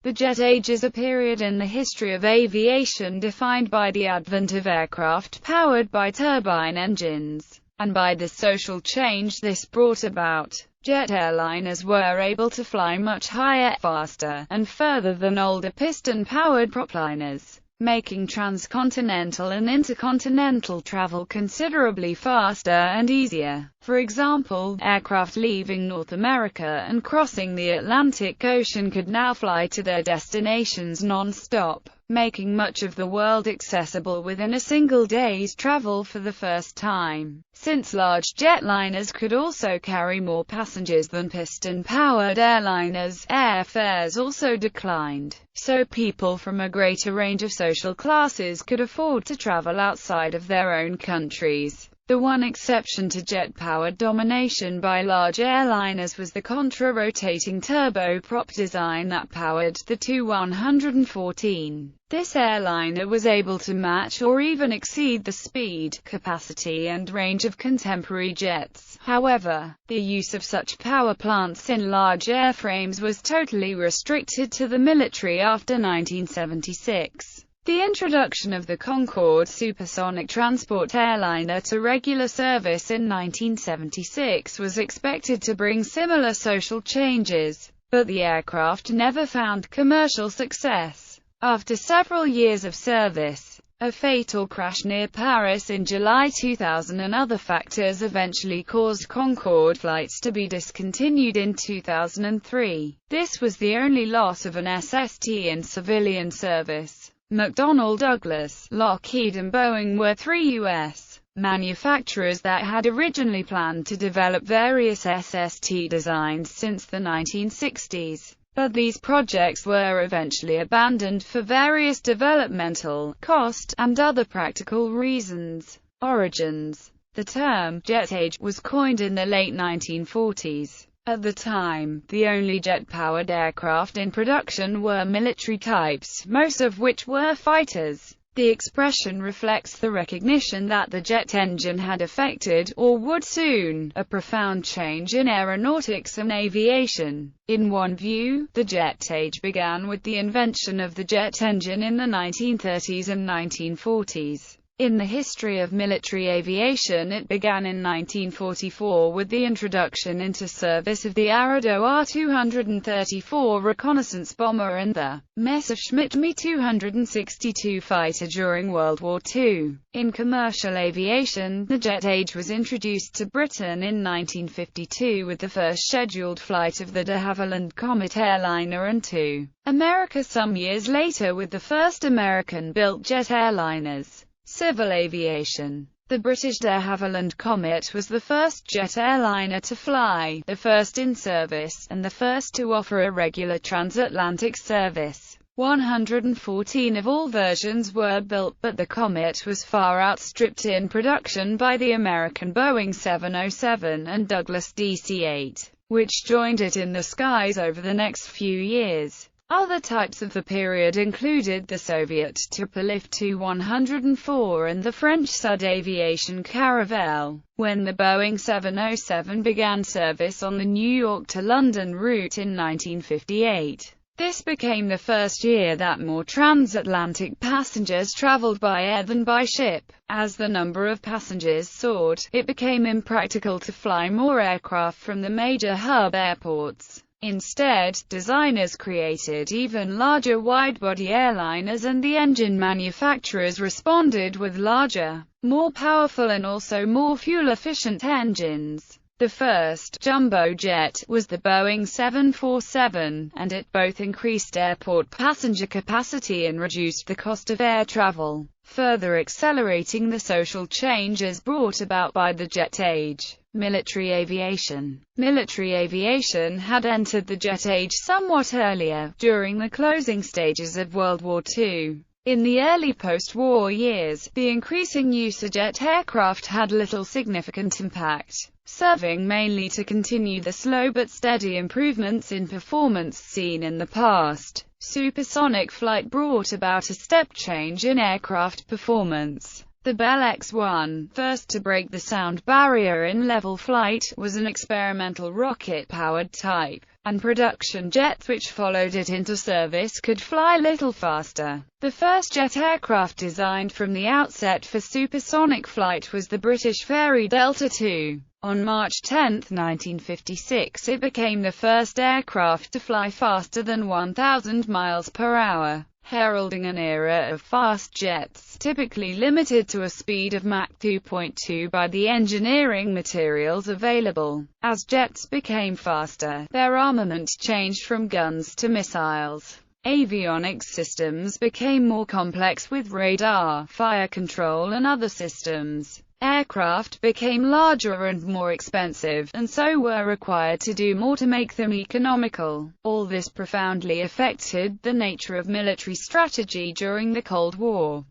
The jet age is a period in the history of aviation defined by the advent of aircraft powered by turbine engines, and by the social change this brought about. Jet airliners were able to fly much higher, faster, and further than older piston-powered propliners, making transcontinental and intercontinental travel considerably faster and easier. For example, aircraft leaving North America and crossing the Atlantic Ocean could now fly to their destinations non-stop, making much of the world accessible within a single day's travel for the first time. Since large jetliners could also carry more passengers than piston-powered airliners, airfares also declined, so people from a greater range of social classes could afford to travel outside of their own countries. The one exception to jet-powered domination by large airliners was the contra-rotating turboprop design that powered the Tu-114. This airliner was able to match or even exceed the speed, capacity and range of contemporary jets. However, the use of such power plants in large airframes was totally restricted to the military after 1976. The introduction of the Concorde supersonic transport airliner to regular service in 1976 was expected to bring similar social changes, but the aircraft never found commercial success. After several years of service, a fatal crash near Paris in July 2000 and other factors eventually caused Concorde flights to be discontinued in 2003. This was the only loss of an SST in civilian service. McDonnell Douglas, Lockheed and Boeing were three U.S. manufacturers that had originally planned to develop various SST designs since the 1960s, but these projects were eventually abandoned for various developmental, cost, and other practical reasons. Origins. The term jet age was coined in the late 1940s. At the time, the only jet-powered aircraft in production were military types, most of which were fighters. The expression reflects the recognition that the jet engine had effected, or would soon, a profound change in aeronautics and aviation. In one view, the jet age began with the invention of the jet engine in the 1930s and 1940s. In the history of military aviation, it began in 1944 with the introduction into service of the Arado R-234 reconnaissance bomber and the Messerschmitt Me-262 fighter during World War II. In commercial aviation, the jet age was introduced to Britain in 1952 with the first scheduled flight of the de Havilland Comet airliner and to America some years later with the first American-built jet airliners. Civil aviation. The British de Havilland Comet was the first jet airliner to fly, the first in service, and the first to offer a regular transatlantic service. 114 of all versions were built, but the Comet was far outstripped in production by the American Boeing 707 and Douglas DC-8, which joined it in the skies over the next few years. Other types of the period included the Soviet Tupolev Tu-104 and the French Sud Aviation Caravelle. When the Boeing 707 began service on the New York to London route in 1958, this became the first year that more transatlantic passengers traveled by air than by ship. As the number of passengers soared, it became impractical to fly more aircraft from the major hub airports. Instead, designers created even larger wide-body airliners and the engine manufacturers responded with larger, more powerful and also more fuel-efficient engines. The first jumbo jet was the Boeing 747, and it both increased airport passenger capacity and reduced the cost of air travel, further accelerating the social changes brought about by the jet age. Military aviation. Military aviation had entered the jet age somewhat earlier, during the closing stages of World War II. In the early post-war years, the increasing use of jet aircraft had little significant impact, serving mainly to continue the slow but steady improvements in performance seen in the past. Supersonic flight brought about a step change in aircraft performance. The Bell X-1, first to break the sound barrier in level flight, was an experimental rocket-powered type, and production jets which followed it into service could fly little faster. The first jet aircraft designed from the outset for supersonic flight was the British Fairey Delta II. On March 10, 1956, it became the first aircraft to fly faster than 1,000 miles per hour, heralding an era of fast jets, typically limited to a speed of Mach 2.2 by the engineering materials available. As jets became faster, their armament changed from guns to missiles. Avionics systems became more complex with radar, fire control and other systems. Aircraft became larger and more expensive, and so were required to do more to make them economical. All this profoundly affected the nature of military strategy during the Cold War.